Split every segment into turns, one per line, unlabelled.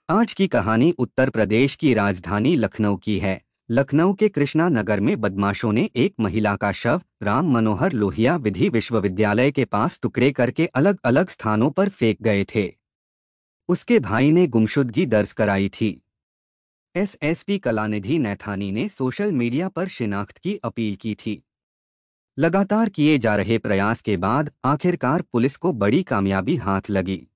आज की कहानी उत्तर प्रदेश की राजधानी लखनऊ की है। लखनऊ के कृष्णा नगर में बदमाशों ने एक महिला का शव राम मनोहर लोहिया विधि विश्वविद्यालय के पास टुकड़े करके अलग अलग स्थानों पर फेंक गए थे। उसके भाई ने गुमशुदगी दर्ज कराई थी। एसएसपी कलानिधि नैथानी ने सोशल मीडिया पर शिनाख्त की अपील की थी। लगातार किए जा रहे प्रयास के बाद आखिरकार पुलिस को बड़ी कामयाबी हाथ लगी।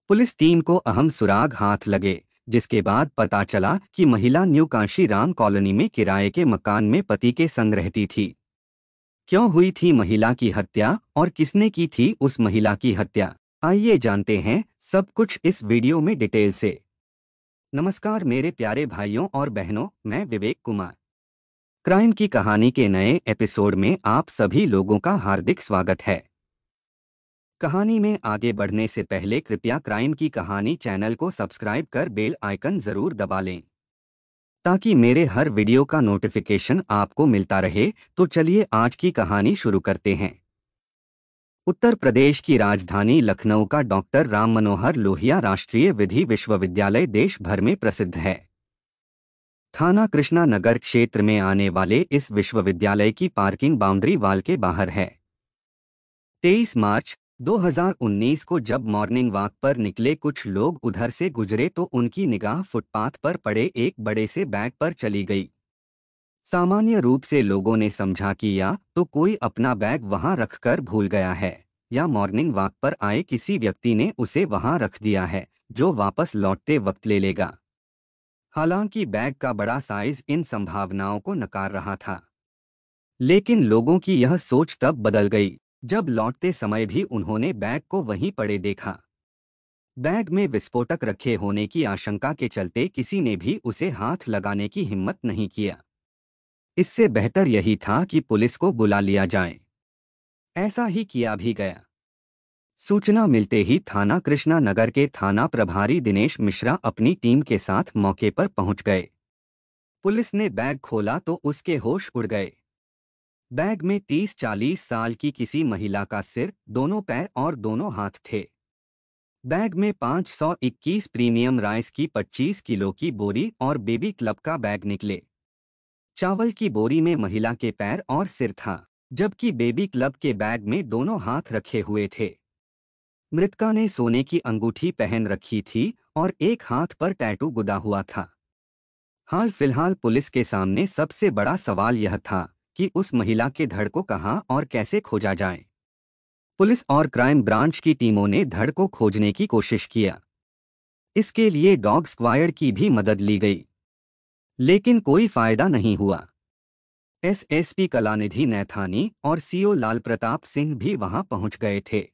पुलिस टीम को अहम सुराग हाथ लगे, जिसके बाद पता चला कि महिला न्यू कांशीराम कॉलोनी में किराए के मकान में पति के संग रहती थी। क्यों हुई थी महिला की हत्या और किसने की थी उस महिला की हत्या, आइए जानते हैं सब कुछ इस वीडियो में डिटेल से। नमस्कार मेरे प्यारे भाइयों और बहनों, मैं विवेक कुमार। क्राइम की कहानी के नए एपिसोड में आप सभी लोगों का हार्दिक स्वागत है। कहानी में आगे बढ़ने से पहले कृपया क्राइम की कहानी चैनल को सब्सक्राइब कर बेल आइकन जरूर दबा लें ताकि मेरे हर वीडियो का नोटिफिकेशन आपको मिलता रहे। तो चलिए आज की कहानी शुरू करते हैं। उत्तर प्रदेश की राजधानी लखनऊ का डॉक्टर राम मनोहर लोहिया राष्ट्रीय विधि विश्वविद्यालय देश भर में प्रसिद्ध है। थाना कृष्णा नगर क्षेत्र में आने वाले इस विश्वविद्यालय की पार्किंग बाउंड्री वाल के बाहर है। 23 मार्च 2019 को जब मॉर्निंग वॉक पर निकले कुछ लोग उधर से गुजरे तो उनकी निगाह फुटपाथ पर पड़े एक बड़े से बैग पर चली गई। सामान्य रूप से लोगों ने समझा कि या तो कोई अपना बैग वहां रखकर भूल गया है या मॉर्निंग वॉक पर आए किसी व्यक्ति ने उसे वहां रख दिया है जो वापस लौटते वक्त ले लेगा। हालांकि बैग का बड़ा साइज इन संभावनाओं को नकार रहा था, लेकिन लोगों की यह सोच तब बदल गई जब लौटते समय भी उन्होंने बैग को वहीं पड़े देखा। बैग में विस्फोटक रखे होने की आशंका के चलते किसी ने भी उसे हाथ लगाने की हिम्मत नहीं किया। इससे बेहतर यही था कि पुलिस को बुला लिया जाए। ऐसा ही किया भी गया। सूचना मिलते ही थाना कृष्णा नगर के थाना प्रभारी दिनेश मिश्रा अपनी टीम के साथ मौके पर पहुंच गए। पुलिस ने बैग खोला तो उसके होश उड़ गए। बैग में 30-40 साल की किसी महिला का सिर, दोनों पैर और दोनों हाथ थे। बैग में 521 प्रीमियम राइस की 25 किलो की बोरी और बेबी क्लब का बैग निकले। चावल की बोरी में महिला के पैर और सिर था, जबकि बेबी क्लब के बैग में दोनों हाथ रखे हुए थे। मृतका ने सोने की अंगूठी पहन रखी थी और एक हाथ पर टैटू गुदा हुआ था। हाल फिलहाल पुलिस के सामने सबसे बड़ा सवाल यह था कि उस महिला के धड़ को कहां और कैसे खोजा जाए। पुलिस और क्राइम ब्रांच की टीमों ने धड़ को खोजने की कोशिश किया। इसके लिए डॉग स्क्वायड की भी मदद ली गई, लेकिन कोई फायदा नहीं हुआ। एसएसपी कलानिधि नैथानी और सीओ लाल प्रताप सिंह भी वहां पहुंच गए थे।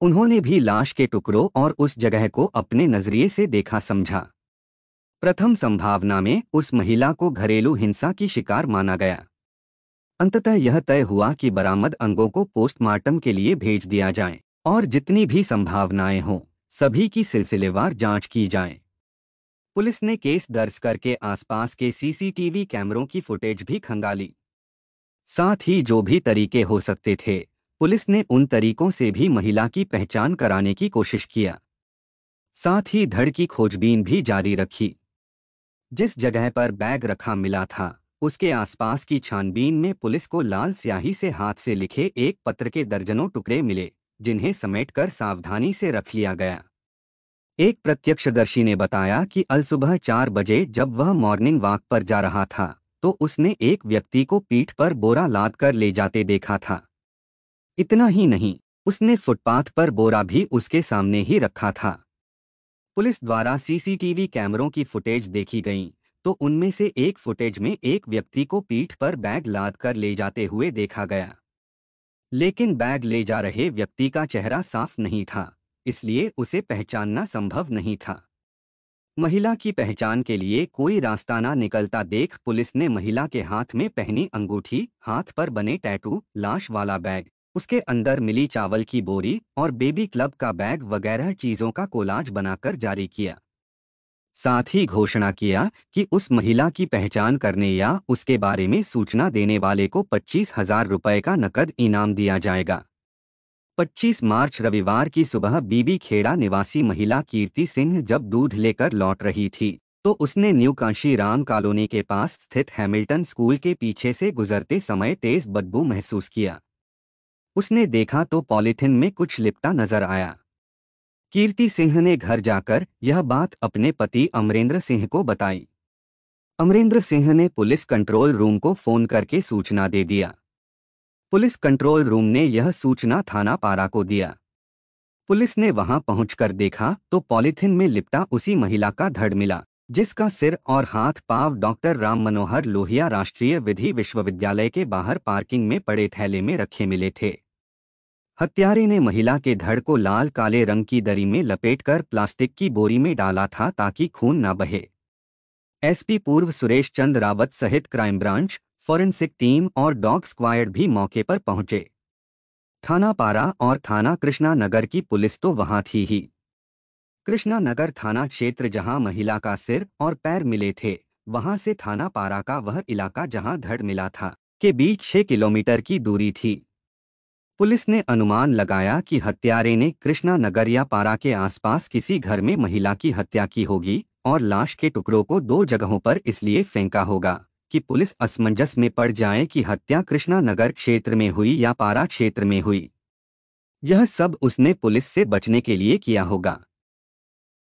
उन्होंने भी लाश के टुकड़ों और उस जगह को अपने नजरिए से देखा समझा। प्रथम संभावना में उस महिला को घरेलू हिंसा की शिकार माना गया। अंततः यह तय हुआ कि बरामद अंगों को पोस्टमार्टम के लिए भेज दिया जाए और जितनी भी संभावनाएं हों सभी की सिलसिलेवार जांच की जाए। पुलिस ने केस दर्ज करके आसपास के सीसीटीवी कैमरों की फुटेज भी खंगाली। साथ ही जो भी तरीके हो सकते थे, पुलिस ने उन तरीकों से भी महिला की पहचान कराने की कोशिश किया। साथ ही धड़ की खोजबीन भी जारी रखी। जिस जगह पर बैग रखा मिला था उसके आसपास की छानबीन में पुलिस को लाल स्याही से हाथ से लिखे एक पत्र के दर्जनों टुकड़े मिले, जिन्हें समेटकर सावधानी से रख लिया गया। एक प्रत्यक्षदर्शी ने बताया कि अलसुबह 4 बजे जब वह मॉर्निंग वॉक पर जा रहा था तो उसने एक व्यक्ति को पीठ पर बोरा लाद कर ले जाते देखा था। इतना ही नहीं, उसने फुटपाथ पर बोरा भी उसके सामने ही रखा था। पुलिस द्वारा सीसीटीवी कैमरों की फुटेज देखी गई तो उनमें से एक फुटेज में एक व्यक्ति को पीठ पर बैग लाद कर ले जाते हुए देखा गया, लेकिन बैग ले जा रहे व्यक्ति का चेहरा साफ नहीं था, इसलिए उसे पहचानना संभव नहीं था। महिला की पहचान के लिए कोई रास्ता ना निकलता देख पुलिस ने महिला के हाथ में पहनी अंगूठी, हाथ पर बने टैटू, लाश वाला बैग, उसके अंदर मिली चावल की बोरी और बेबी क्लब का बैग वगैरह चीजों का कोलाज बनाकर जारी किया। साथ ही घोषणा किया कि उस महिला की पहचान करने या उसके बारे में सूचना देने वाले को 25,000 रुपए का नकद इनाम दिया जाएगा। 25 मार्च रविवार की सुबह बीबी खेड़ा निवासी महिला कीर्ति सिंह जब दूध लेकर लौट रही थी तो उसने न्यू कांशीराम कॉलोनी के पास स्थित हैमिल्टन स्कूल के पीछे से गुजरते समय तेज बदबू महसूस किया। उसने देखा तो पॉलीथिन में कुछ लिपटा नजर आया। कीर्ति सिंह ने घर जाकर यह बात अपने पति अमरेंद्र सिंह को बताई। अमरेंद्र सिंह ने पुलिस कंट्रोल रूम को फोन करके सूचना दे दिया। पुलिस कंट्रोल रूम ने यह सूचना थाना पारा को दिया। पुलिस ने वहां पहुंचकर देखा तो पॉलीथिन में लिपटा उसी महिला का धड़ मिला, जिसका सिर और हाथ पांव डॉक्टर राम मनोहर लोहिया राष्ट्रीय विधि विश्वविद्यालय के बाहर पार्किंग में पड़े थैले में रखे मिले थे। हत्यारे ने महिला के धड़ को लाल काले रंग की दरी में लपेटकर प्लास्टिक की बोरी में डाला था ताकि खून न बहे। एसपी पूर्व सुरेश चंद्र रावत सहित क्राइम ब्रांच, फॉरेंसिक टीम और डॉग स्क्वाड भी मौके पर पहुंचे। थाना पारा और थाना कृष्णा नगर की पुलिस तो वहां थी ही। कृष्णा नगर थाना क्षेत्र जहां महिला का सिर और पैर मिले थे, वहां से थाना पारा का वह इलाका जहां धड़ मिला था के बीच 6 किलोमीटर की दूरी थी। पुलिस ने अनुमान लगाया कि हत्यारे ने कृष्णा नगर या पारा के आसपास किसी घर में महिला की हत्या की होगी और लाश के टुकड़ों को 2 जगहों पर इसलिए फेंका होगा कि पुलिस असमंजस में पड़ जाए कि हत्या कृष्णा नगर क्षेत्र में हुई या पारा क्षेत्र में हुई। यह सब उसने पुलिस से बचने के लिए किया होगा।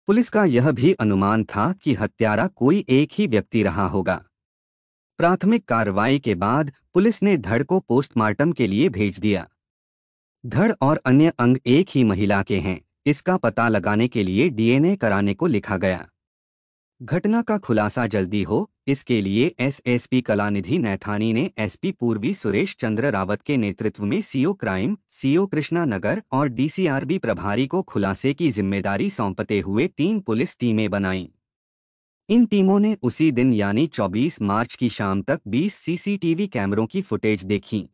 पुलिस का यह भी अनुमान था कि हत्यारा कोई एक ही व्यक्ति रहा होगा। प्राथमिक कार्रवाई के बाद पुलिस ने धड़ को पोस्टमार्टम के लिए भेज दिया। धड़ और अन्य अंग एक ही महिला के हैं, इसका पता लगाने के लिए डीएनए कराने को लिखा गया। घटना का खुलासा जल्दी हो, इसके लिए एसएसपी कलानिधि नैथानी ने एसपी पूर्वी सुरेश चंद्र रावत के नेतृत्व में CO crime, CO Krishna Nagar और डीसीआरबी प्रभारी को खुलासे की जिम्मेदारी सौंपते हुए 3 पुलिस टीमें बनाईं। इन टीमों ने उसी दिन यानी 24 मार्च की शाम तक 20 सीसीटीवी कैमरों की फुटेज देखी।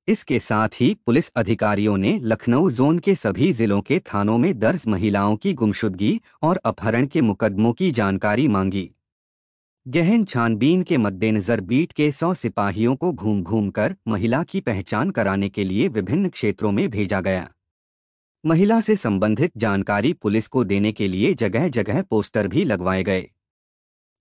इसके साथ ही पुलिस अधिकारियों ने लखनऊ जोन के सभी जिलों के थानों में दर्ज महिलाओं की गुमशुदगी और अपहरण के मुकदमों की जानकारी मांगी। गहन छानबीन के मद्देनजर बीट के 100 सिपाहियों को घूम घूम कर महिला की पहचान कराने के लिए विभिन्न क्षेत्रों में भेजा गया। महिला से संबंधित जानकारी पुलिस को देने के लिए जगह जगह पोस्टर भी लगवाए गए।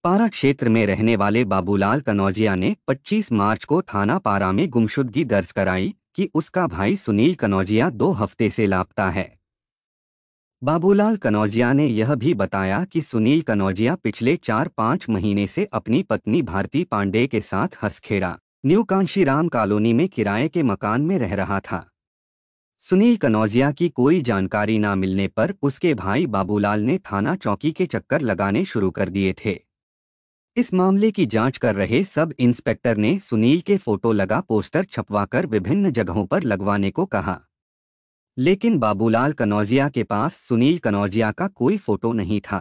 पारा क्षेत्र में रहने वाले बाबूलाल कनौजिया ने 25 मार्च को थाना पारा में गुमशुदगी दर्ज कराई कि उसका भाई सुनील कनौजिया 2 हफ्ते से लापता है। बाबूलाल कनौजिया ने यह भी बताया कि सुनील कनौजिया पिछले 4-5 महीने से अपनी पत्नी भारती पांडे के साथ हसखेड़ा, न्यू कांशीराम कॉलोनी में किराए के मकान में रह रहा था। सुनील कनौजिया की कोई जानकारी न मिलने पर उसके भाई बाबूलाल ने थाना चौकी के चक्कर लगाने शुरू कर दिए थे। इस मामले की जांच कर रहे सब इंस्पेक्टर ने सुनील के फोटो लगा पोस्टर छपवाकर विभिन्न जगहों पर लगवाने को कहा, लेकिन बाबूलाल कनौजिया के पास सुनील कनौजिया का कोई फोटो नहीं था।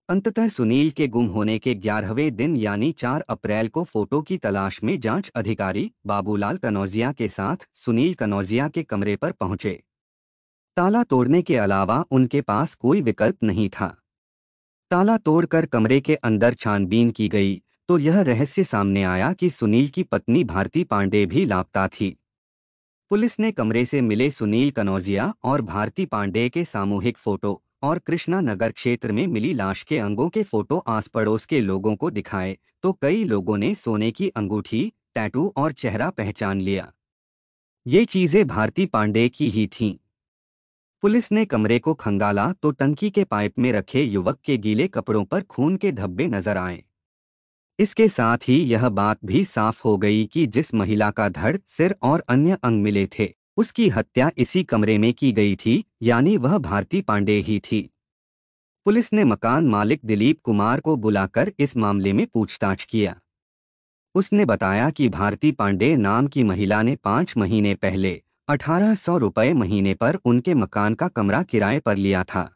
अंततः सुनील के गुम होने के 11वें दिन यानी 4 अप्रैल को फोटो की तलाश में जांच अधिकारी बाबूलाल कनौजिया के साथ सुनील कनौजिया के कमरे पर पहुंचे। ताला तोड़ने के अलावा उनके पास कोई विकल्प नहीं था। ताला तोड़कर कमरे के अंदर छानबीन की गई तो यह रहस्य सामने आया कि सुनील की पत्नी भारती पांडे भी लापता थी। पुलिस ने कमरे से मिले सुनील कनौजिया और भारती पांडे के सामूहिक फोटो और कृष्णा नगर क्षेत्र में मिली लाश के अंगों के फोटो आस पड़ोस के लोगों को दिखाए तो कई लोगों ने सोने की अंगूठी, टैटू और चेहरा पहचान लिया। ये चीजें भारती पांडे की ही थीं। पुलिस ने कमरे को खंगाला तो टंकी के पाइप में रखे युवक के गीले कपड़ों पर खून के धब्बे नजर आए। इसके साथ ही यह बात भी साफ हो गई कि जिस महिला का धड़, सिर और अन्य अंग मिले थे, उसकी हत्या इसी कमरे में की गई थी, यानी वह भारती पांडे ही थी। पुलिस ने मकान मालिक दिलीप कुमार को बुलाकर इस मामले में पूछताछ किया। उसने बताया कि भारती पांडे नाम की महिला ने 5 महीने पहले 1800 रुपये महीने पर उनके मकान का कमरा किराए पर लिया था।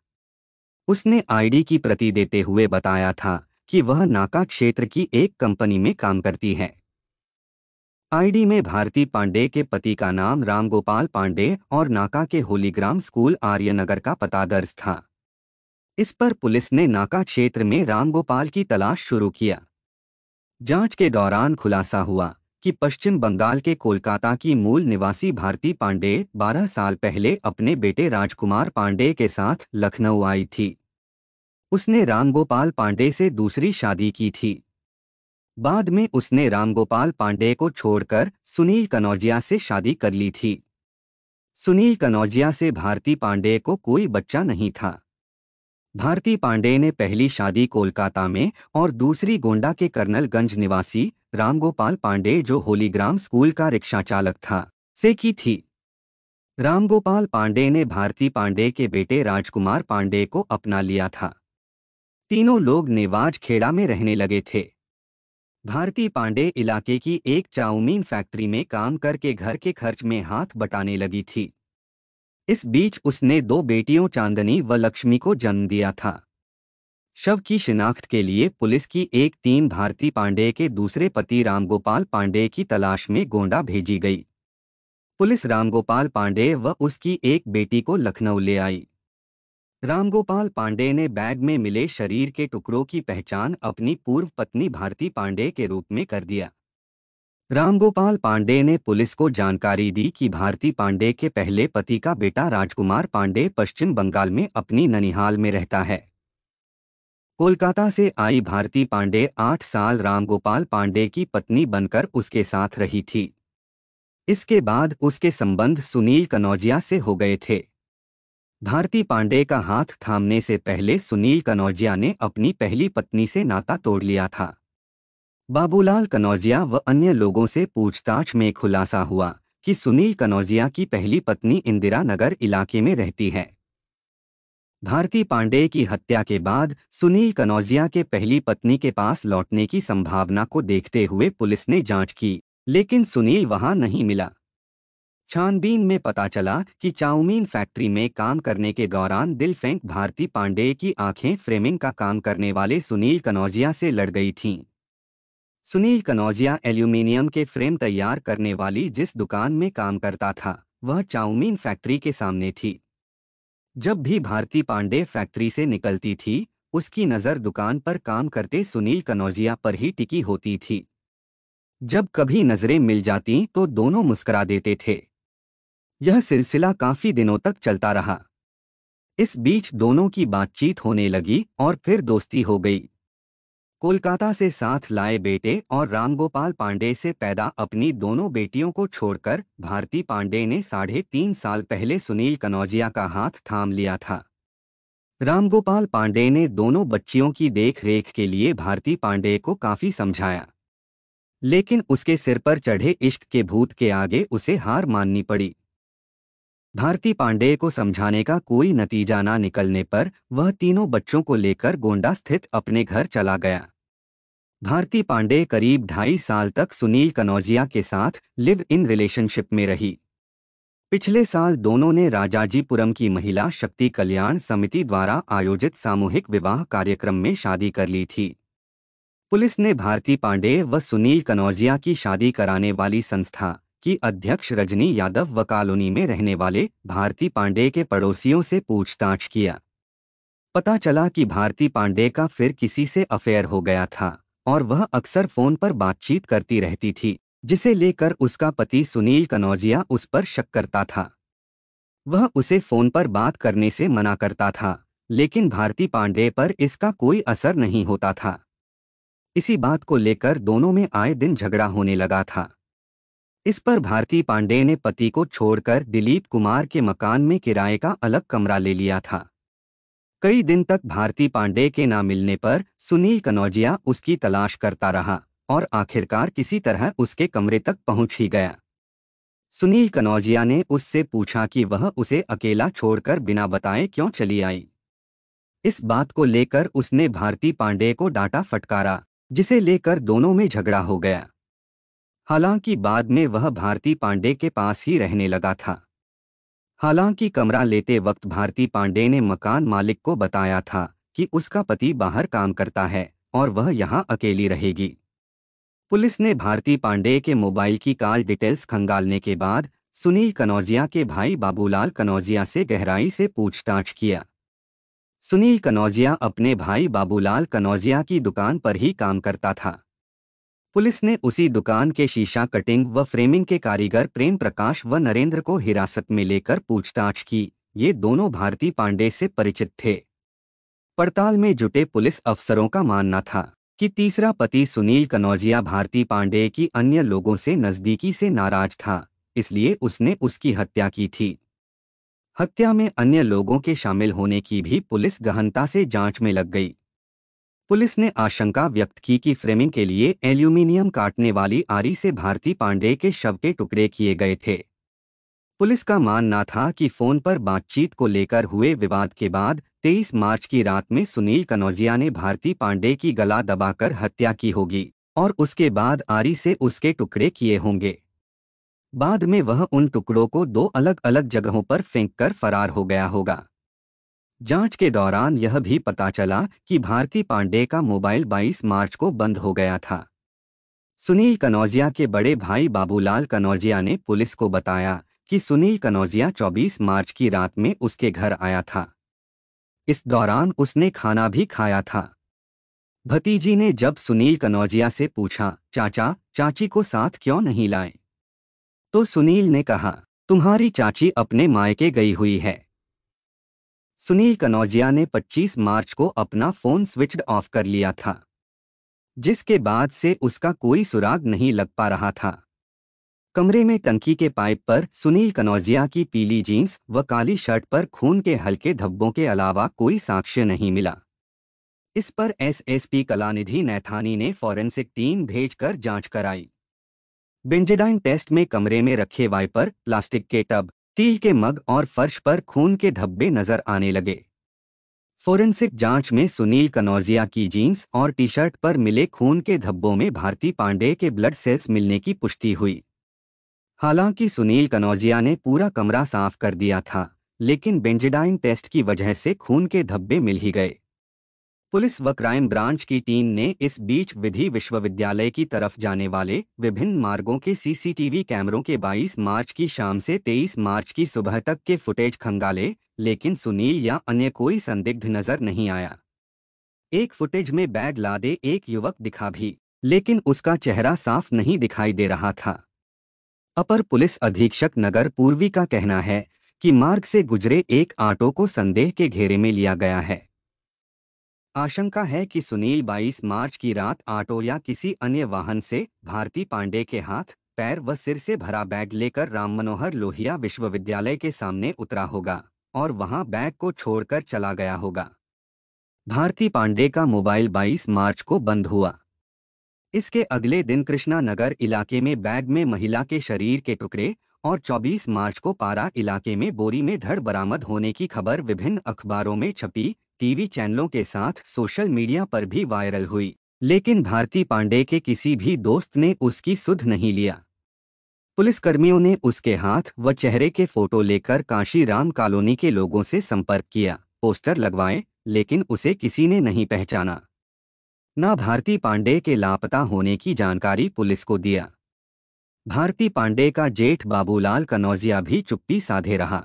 उसने आईडी की प्रति देते हुए बताया था कि वह नाका क्षेत्र की एक कंपनी में काम करती है। आईडी में भारती पांडे के पति का नाम रामगोपाल पांडे और नाका के होलीग्राम स्कूल आर्यनगर का पता दर्ज था। इस पर पुलिस ने नाका क्षेत्र में रामगोपाल की तलाश शुरू किया। जांच के दौरान खुलासा हुआ कि पश्चिम बंगाल के कोलकाता की मूल निवासी भारती पांडे 12 साल पहले अपने बेटे राजकुमार पांडे के साथ लखनऊ आई थी। उसने रामगोपाल पांडे से दूसरी शादी की थी। बाद में उसने रामगोपाल पांडे को छोड़कर सुनील कनौजिया से शादी कर ली थी। सुनील कनौजिया से भारती पांडे को कोई बच्चा नहीं था। भारती पांडे ने पहली शादी कोलकाता में और दूसरी गोंडा के कर्नलगंज निवासी रामगोपाल पांडे, जो होलीग्राम स्कूल का रिक्शा चालक था, से की थी। रामगोपाल पांडे ने भारती पांडे के बेटे राजकुमार पांडे को अपना लिया था। तीनों लोग नेवाज खेड़ा में रहने लगे थे। भारती पांडे इलाके की एक चाउमीन फैक्ट्री में काम करके घर के खर्च में हाथ बटाने लगी थी। इस बीच उसने दो बेटियों चांदनी व लक्ष्मी को जन्म दिया था। शव की शिनाख्त के लिए पुलिस की एक टीम भारती पांडे के दूसरे पति रामगोपाल पांडे की तलाश में गोंडा भेजी गई। पुलिस रामगोपाल पांडे व उसकी एक बेटी को लखनऊ ले आई। रामगोपाल पांडे ने बैग में मिले शरीर के टुकड़ों की पहचान अपनी पूर्व पत्नी भारती पांडे के रूप में कर दिया। रामगोपाल पांडे ने पुलिस को जानकारी दी कि भारती पांडे के पहले पति का बेटा राजकुमार पांडे पश्चिम बंगाल में अपनी ननिहाल में रहता है। कोलकाता से आई भारती पांडे 8 साल रामगोपाल पांडे की पत्नी बनकर उसके साथ रही थी। इसके बाद उसके संबंध सुनील कनौजिया से हो गए थे। भारती पांडे का हाथ थामने से पहले सुनील कनौजिया ने अपनी पहली पत्नी से नाता तोड़ लिया था। बाबूलाल कनौजिया व अन्य लोगों से पूछताछ में खुलासा हुआ कि सुनील कनौजिया की पहली पत्नी इंदिरा नगर इलाके में रहती है। भारती पांडे की हत्या के बाद सुनील कनौजिया के पहली पत्नी के पास लौटने की संभावना को देखते हुए पुलिस ने जांच की, लेकिन सुनील वहां नहीं मिला। छानबीन में पता चला कि चाउमीन फैक्ट्री में काम करने के दौरान दिलफेंक भारती पांडे की आंखें फ्रेमिंग का काम करने वाले सुनील कनौजिया से लड़ गई थीं। सुनील कनौजिया एल्यूमीनियम के फ्रेम तैयार करने वाली जिस दुकान में काम करता था, वह चाउमीन फैक्ट्री के सामने थी। जब भी भारती पांडे फैक्ट्री से निकलती थी, उसकी नज़र दुकान पर काम करते सुनील कनौजिया पर ही टिकी होती थी। जब कभी नजरें मिल जातीं तो दोनों मुस्कुरा देते थे। यह सिलसिला काफी दिनों तक चलता रहा। इस बीच दोनों की बातचीत होने लगी और फिर दोस्ती हो गई। कोलकाता से साथ लाए बेटे और रामगोपाल पांडे से पैदा अपनी दोनों बेटियों को छोड़कर भारती पांडे ने 3.5 साल पहले सुनील कनौजिया का हाथ थाम लिया था। रामगोपाल पांडे ने दोनों बच्चियों की देख रेख के लिए भारती पांडे को काफी समझाया, लेकिन उसके सिर पर चढ़े इश्क के भूत के आगे उसे हार माननी पड़ी। भारती पांडे को समझाने का कोई नतीजा ना निकलने पर वह तीनों बच्चों को लेकर गोंडा स्थित अपने घर चला गया। भारती पांडे करीब 2.5 साल तक सुनील कनौजिया के साथ लिव इन रिलेशनशिप में रही। पिछले साल दोनों ने राजाजीपुरम की महिला शक्ति कल्याण समिति द्वारा आयोजित सामूहिक विवाह कार्यक्रम में शादी कर ली थी। पुलिस ने भारती पांडे व सुनील कनौजिया की शादी कराने वाली संस्था की अध्यक्ष रजनी यादव व कॉलोनी में रहने वाले भारती पांडे के पड़ोसियों से पूछताछ किया। पता चला कि भारती पांडे का फिर किसी से अफेयर हो गया था और वह अक्सर फोन पर बातचीत करती रहती थी, जिसे लेकर उसका पति सुनील कनौजिया उस पर शक करता था। वह उसे फोन पर बात करने से मना करता था, लेकिन भारती पांडे पर इसका कोई असर नहीं होता था। इसी बात को लेकर दोनों में आए दिन झगड़ा होने लगा था। इस पर भारती पांडे ने पति को छोड़कर दिलीप कुमार के मकान में किराए का अलग कमरा ले लिया था। कई दिन तक भारती पांडे के ना मिलने पर सुनील कनौजिया उसकी तलाश करता रहा और आखिरकार किसी तरह उसके कमरे तक पहुंच ही गया। सुनील कनौजिया ने उससे पूछा कि वह उसे अकेला छोड़कर बिना बताए क्यों चली आई। इस बात को लेकर उसने भारती पांडे को डांटा फटकारा, जिसे लेकर दोनों में झगड़ा हो गया। हालांकि बाद में वह भारती पांडे के पास ही रहने लगा था। हालांकि कमरा लेते वक्त भारती पांडे ने मकान मालिक को बताया था कि उसका पति बाहर काम करता है और वह यहां अकेली रहेगी। पुलिस ने भारती पांडे के मोबाइल की कॉल डिटेल्स खंगालने के बाद सुनील कनौजिया के भाई बाबूलाल कनौजिया से गहराई से पूछताछ किया। सुनील कनौजिया अपने भाई बाबूलाल कनौजिया की दुकान पर ही काम करता था। पुलिस ने उसी दुकान के शीशा कटिंग व फ्रेमिंग के कारीगर प्रेम प्रकाश व नरेंद्र को हिरासत में लेकर पूछताछ की। ये दोनों भारती पांडे से परिचित थे। पड़ताल में जुटे पुलिस अफसरों का मानना था कि तीसरा पति सुनील कनौजिया भारती पांडे की अन्य लोगों से नजदीकी से नाराज था, इसलिए उसने उसकी हत्या की थी। हत्या में अन्य लोगों के शामिल होने की भी पुलिस गहनता से जांच में लग गई। पुलिस ने आशंका व्यक्त की कि फ्रेमिंग के लिए एल्यूमीनियम काटने वाली आरी से भारती पांडे के शव के टुकड़े किए गए थे। पुलिस का मानना था कि फोन पर बातचीत को लेकर हुए विवाद के बाद 23 मार्च की रात में सुनील कनौजिया ने भारती पांडे की गला दबाकर हत्या की होगी और उसके बाद आरी से उसके टुकड़े किए होंगे। बाद में वह उन टुकड़ों को 2 अलग अलग जगहों पर फेंककर फरार हो गया होगा। जांच के दौरान यह भी पता चला कि भारती पांडे का मोबाइल 22 मार्च को बंद हो गया था। सुनील कनौजिया के बड़े भाई बाबूलाल कनौजिया ने पुलिस को बताया कि सुनील कनौजिया 24 मार्च की रात में उसके घर आया था। इस दौरान उसने खाना भी खाया था। भतीजी ने जब सुनील कनौजिया से पूछा, चाचा चाची को साथ क्यों नहीं लाए, तो सुनील ने कहा, तुम्हारी चाची अपने मायके गई हुई है। सुनील कनौजिया ने 25 मार्च को अपना फोन स्विच्ड ऑफ कर लिया था, जिसके बाद से उसका कोई सुराग नहीं लग पा रहा था। कमरे में टंकी के पाइप पर सुनील कनौजिया की पीली जीन्स व काली शर्ट पर खून के हल्के धब्बों के अलावा कोई साक्ष्य नहीं मिला। इस पर एसएसपी कलानिधि नैथानी ने फॉरेंसिक टीम भेजकर जांच कराई। बेंजाडाइन टेस्ट में कमरे में रखे वाइपर, प्लास्टिक के टब, स्टील के मग और फर्श पर खून के धब्बे नजर आने लगे। फोरेंसिक जांच में सुनील कनौजिया की जीन्स और टी शर्ट पर मिले खून के धब्बों में भारती पांडे के ब्लड सेल्स मिलने की पुष्टि हुई। हालांकि सुनील कनौजिया ने पूरा कमरा साफ कर दिया था, लेकिन बेंजाडाइन टेस्ट की वजह से खून के धब्बे मिल ही गए। पुलिस व क्राइम ब्रांच की टीम ने इस बीच विधि विश्वविद्यालय की तरफ जाने वाले विभिन्न मार्गों के सीसीटीवी कैमरों के 22 मार्च की शाम से 23 मार्च की सुबह तक के फुटेज खंगाले, लेकिन सुनील या अन्य कोई संदिग्ध नजर नहीं आया। एक फुटेज में बैग लादे एक युवक दिखा भी, लेकिन उसका चेहरा साफ नहीं दिखाई दे रहा था। अपर पुलिस अधीक्षक नगर पूर्वी का कहना है कि मार्ग से गुजरे एक ऑटो को संदेह के घेरे में लिया गया है। आशंका है कि सुनील 22 मार्च की रात ऑटो या किसी अन्य वाहन से भारती पांडे के हाथ, पैर व सिर से भरा बैग लेकर राम मनोहर लोहिया विश्वविद्यालय के सामने उतरा होगा और वहां बैग को छोड़कर चला गया होगा। भारती पांडे का मोबाइल 22 मार्च को बंद हुआ। इसके अगले दिन कृष्णा नगर इलाके में बैग में महिला के शरीर के टुकड़े और 24 मार्च को पारा इलाके में बोरी में धड़ बरामद होने की खबर विभिन्न अखबारों में छपी, टीवी चैनलों के साथ सोशल मीडिया पर भी वायरल हुई, लेकिन भारती पांडे के किसी भी दोस्त ने उसकी सुध नहीं लिया। पुलिसकर्मियों ने उसके हाथ व चेहरे के फोटो लेकर कांशीराम कॉलोनी के लोगों से संपर्क किया, पोस्टर लगवाए, लेकिन उसे किसी ने नहीं पहचाना। न भारती पांडे के लापता होने की जानकारी पुलिस को दिया। भारती पांडे का जेठ बाबूलाल कनौजिया भी चुप्पी साधे रहा।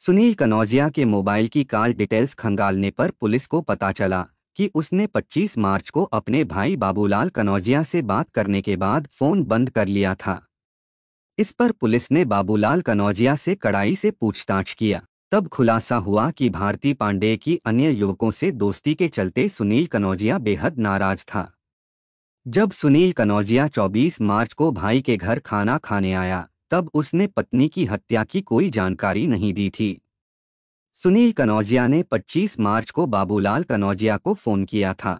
सुनील कनौजिया के मोबाइल की कॉल डिटेल्स खंगालने पर पुलिस को पता चला कि उसने 25 मार्च को अपने भाई बाबूलाल कनौजिया से बात करने के बाद फोन बंद कर लिया था। इस पर पुलिस ने बाबूलाल कनौजिया से कड़ाई से पूछताछ किया। तब खुलासा हुआ कि भारती पांडे की अन्य युवकों से दोस्ती के चलते सुनील कनौजिया बेहद नाराज था। जब सुनील कनौजिया 24 मार्च को भाई के घर खाना खाने आया, तब उसने पत्नी की हत्या की कोई जानकारी नहीं दी थी। सुनील कनौजिया ने 25 मार्च को बाबूलाल कनौजिया को फोन किया था।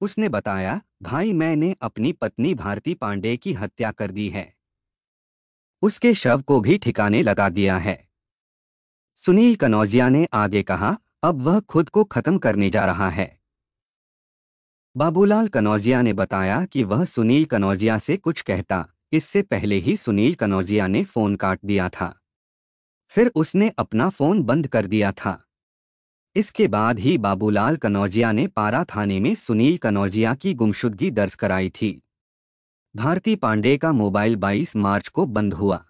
उसने बताया, भाई मैंने अपनी पत्नी भारती पांडे की हत्या कर दी है, उसके शव को भी ठिकाने लगा दिया है। सुनील कनौजिया ने आगे कहा, अब वह खुद को खत्म करने जा रहा है। बाबूलाल कनौजिया ने बताया कि वह सुनील कनौजिया से कुछ कहता, इससे पहले ही सुनील कनौजिया ने फोन काट दिया था। फिर उसने अपना फोन बंद कर दिया था। इसके बाद ही बाबूलाल कनौजिया ने पारा थाने में सुनील कनौजिया की गुमशुदगी दर्ज कराई थी। भारती पांडे का मोबाइल 22 मार्च को बंद हुआ।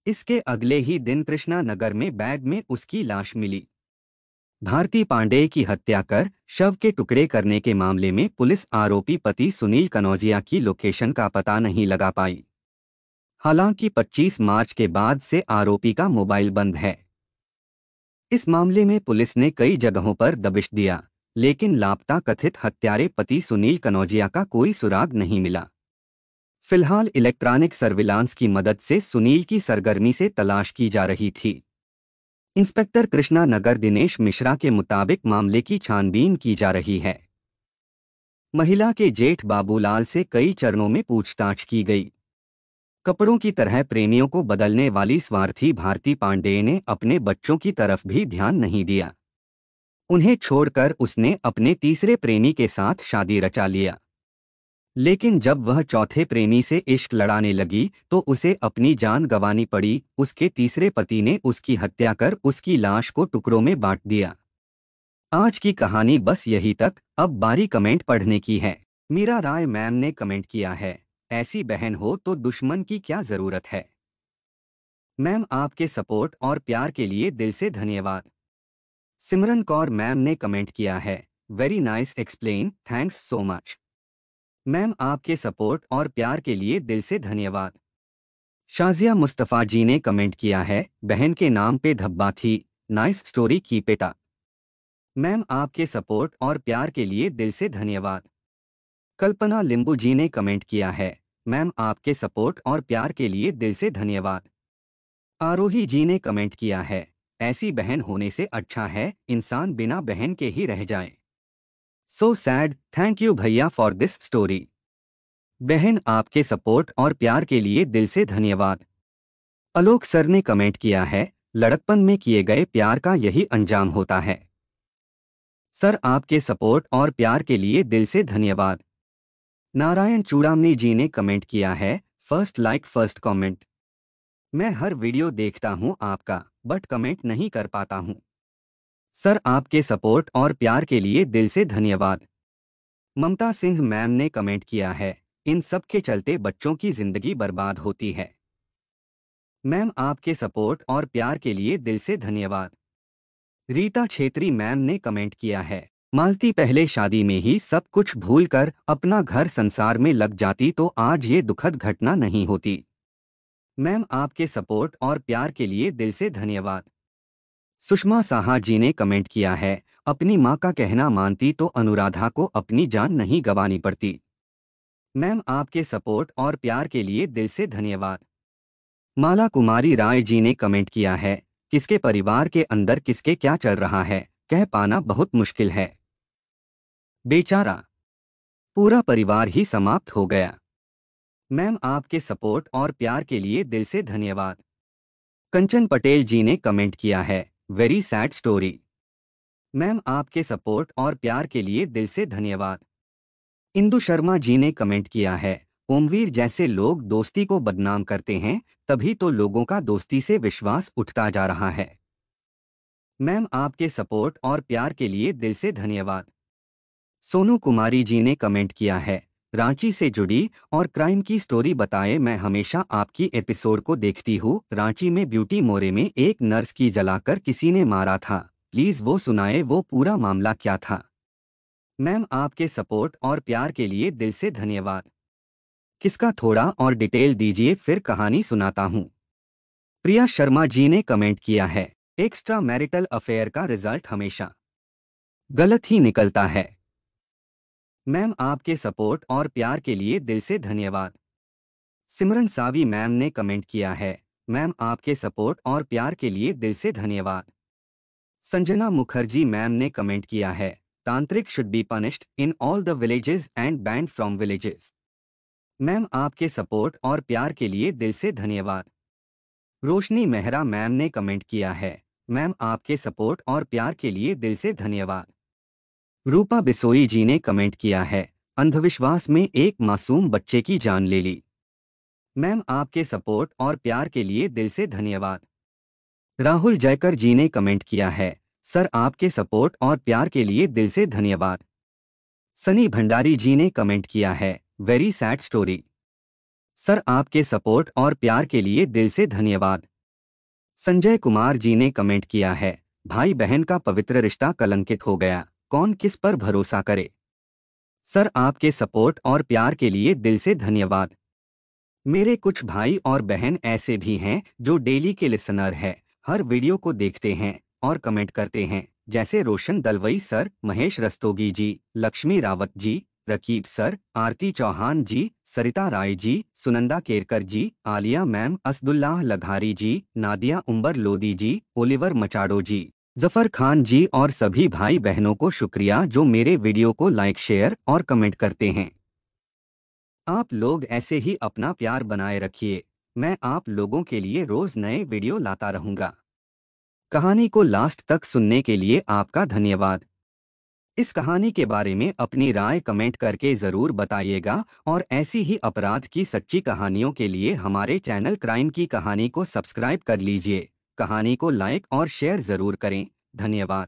इसके अगले ही दिन कृष्णा नगर में बैग में उसकी लाश मिली। भारती पांडेय की हत्या कर शव के टुकड़े करने के मामले में पुलिस आरोपी पति सुनील कनौजिया की लोकेशन का पता नहीं लगा पाई। हालांकि 25 मार्च के बाद से आरोपी का मोबाइल बंद है। इस मामले में पुलिस ने कई जगहों पर दबिश दिया, लेकिन लापता कथित हत्यारे पति सुनील कनौजिया का कोई सुराग नहीं मिला। फिलहाल इलेक्ट्रॉनिक सर्विलांस की मदद से सुनील की सरगर्मी से तलाश की जा रही थी। इंस्पेक्टर कृष्णा नगर दिनेश मिश्रा के मुताबिक मामले की छानबीन की जा रही है। महिला के जेठ बाबूलाल से कई चरणों में पूछताछ की गई। कपड़ों की तरह प्रेमियों को बदलने वाली स्वार्थी भारती पांडेय ने अपने बच्चों की तरफ भी ध्यान नहीं दिया। उन्हें छोड़कर उसने अपने तीसरे प्रेमी के साथ शादी रचा लिया। लेकिन जब वह चौथे प्रेमी से इश्क लड़ाने लगी तो उसे अपनी जान गंवानी पड़ी। उसके तीसरे पति ने उसकी हत्या कर उसकी लाश को टुकड़ों में बांट दिया। आज की कहानी बस यही तक। अब बारी कमेंट पढ़ने की है। मीरा राय मैम ने कमेंट किया है, ऐसी बहन हो तो दुश्मन की क्या जरूरत है। मैम आपके सपोर्ट और प्यार के लिए दिल से धन्यवाद। सिमरन कौर मैम ने कमेंट किया है, very nice explain, thanks so much. Ma'am आपके सपोर्ट और प्यार के लिए दिल से धन्यवाद। शाजिया मुस्तफ़ा जी ने कमेंट किया है, बहन के नाम पे धब्बा थी, nice story keep it up. Ma'am आपके सपोर्ट और प्यार के लिए दिल से धन्यवाद। कल्पना लिंबू जी ने कमेंट किया है, मैम आपके सपोर्ट और प्यार के लिए दिल से धन्यवाद। आरोही जी ने कमेंट किया है, ऐसी बहन होने से अच्छा है इंसान बिना बहन के ही रह जाए। सो सैड, थैंक यू भैया फॉर दिस स्टोरी। बहन आपके सपोर्ट और प्यार के लिए दिल से धन्यवाद। आलोक सर ने कमेंट किया है, लड़कपन में किए गए प्यार का यही अंजाम होता है। सर आपके सपोर्ट और प्यार के लिए दिल से धन्यवाद। नारायण चूड़ामनी जी ने कमेंट किया है, फर्स्ट लाइक फर्स्ट कमेंट। मैं हर वीडियो देखता हूं आपका, बट कमेंट नहीं कर पाता हूं। सर आपके सपोर्ट और प्यार के लिए दिल से धन्यवाद। ममता सिंह मैम ने कमेंट किया है, इन सब के चलते बच्चों की जिंदगी बर्बाद होती है। मैम आपके सपोर्ट और प्यार के लिए दिल से धन्यवाद। रीता छेत्री मैम ने कमेंट किया है, मालती पहले शादी में ही सब कुछ भूलकर अपना घर संसार में लग जाती तो आज ये दुखद घटना नहीं होती। मैम आपके सपोर्ट और प्यार के लिए दिल से धन्यवाद। सुषमा साहा जी ने कमेंट किया है, अपनी माँ का कहना मानती तो अनुराधा को अपनी जान नहीं गंवानी पड़ती। मैम आपके सपोर्ट और प्यार के लिए दिल से धन्यवाद। माला कुमारी राय जी ने कमेंट किया है, किसके परिवार के अंदर किसके क्या चल रहा है कह पाना बहुत मुश्किल है। बेचारा पूरा परिवार ही समाप्त हो गया। मैम आपके सपोर्ट और प्यार के लिए दिल से धन्यवाद। कंचन पटेल जी ने कमेंट किया है, वेरी सैड स्टोरी। मैम आपके सपोर्ट और प्यार के लिए दिल से धन्यवाद। इंदु शर्मा जी ने कमेंट किया है, ओमवीर जैसे लोग दोस्ती को बदनाम करते हैं, तभी तो लोगों का दोस्ती से विश्वास उठता जा रहा है। मैम आपके सपोर्ट और प्यार के लिए दिल से धन्यवाद। सोनू कुमारी जी ने कमेंट किया है, रांची से जुड़ी और क्राइम की स्टोरी बताए, मैं हमेशा आपकी एपिसोड को देखती हूँ। रांची में ब्यूटी मोरे में एक नर्स की जलाकर किसी ने मारा था, प्लीज वो सुनाए, वो पूरा मामला क्या था। मैम आपके सपोर्ट और प्यार के लिए दिल से धन्यवाद। किसका थोड़ा और डिटेल दीजिए फिर कहानी सुनाता हूँ। प्रिया शर्मा जी ने कमेंट किया है, एक्स्ट्रा मैरिटल अफेयर का रिजल्ट हमेशा गलत ही निकलता है। मैम आपके सपोर्ट और प्यार के लिए दिल से धन्यवाद। सिमरन सावी मैम ने कमेंट किया है, मैम आपके सपोर्ट और प्यार के लिए दिल से धन्यवाद। संजना मुखर्जी मैम ने कमेंट किया है, तांत्रिक should be punished in all the villages and banned from villages. Ma'am आपके सपोर्ट और प्यार के लिए दिल से धन्यवाद। रोशनी मेहरा मैम ने कमेंट किया है, मैम आपके सपोर्ट और प्यार के लिए दिल से धन्यवाद। रूपा बिसोई जी ने कमेंट किया है, अंधविश्वास में एक मासूम बच्चे की जान ले ली। मैम आपके सपोर्ट और प्यार के लिए दिल से धन्यवाद। राहुल जयकर जी ने कमेंट किया है, सर आपके सपोर्ट और प्यार के लिए दिल से धन्यवाद। सनी भंडारी जी ने कमेंट किया है, वेरी सैड स्टोरी। सर आपके सपोर्ट और प्यार के लिए दिल से धन्यवाद। संजय कुमार जी ने कमेंट किया है, भाई बहन का पवित्र रिश्ता कलंकित हो गया, कौन किस पर भरोसा करे। सर, आपके सपोर्ट और प्यार के लिए दिल से धन्यवाद। मेरे कुछ भाई और बहन ऐसे भी हैं जो डेली के लिसनर है, हर वीडियो को देखते हैं और कमेंट करते हैं, जैसे रोशन दलवई सर, महेश रस्तोगी जी, लक्ष्मी रावत जी, रकीब सर, आरती चौहान जी, सरिता राय जी, सुनंदा केरकर जी, आलिया मैम, असदुल्लाह लघारी जी, नादिया उम्बर लोदी जी, ओलिवर मचाडो जी, जफर खान जी और सभी भाई बहनों को शुक्रिया जो मेरे वीडियो को लाइक, शेयर और कमेंट करते हैं। आप लोग ऐसे ही अपना प्यार बनाए रखिए, मैं आप लोगों के लिए रोज नए वीडियो लाता रहूंगा। कहानी को लास्ट तक सुनने के लिए आपका धन्यवाद। इस कहानी के बारे में अपनी राय कमेंट करके ज़रूर बताइएगा और ऐसी ही अपराध की सच्ची कहानियों के लिए हमारे चैनल क्राइम की कहानी को सब्सक्राइब कर लीजिए। कहानी को लाइक और शेयर ज़रूर करें। धन्यवाद।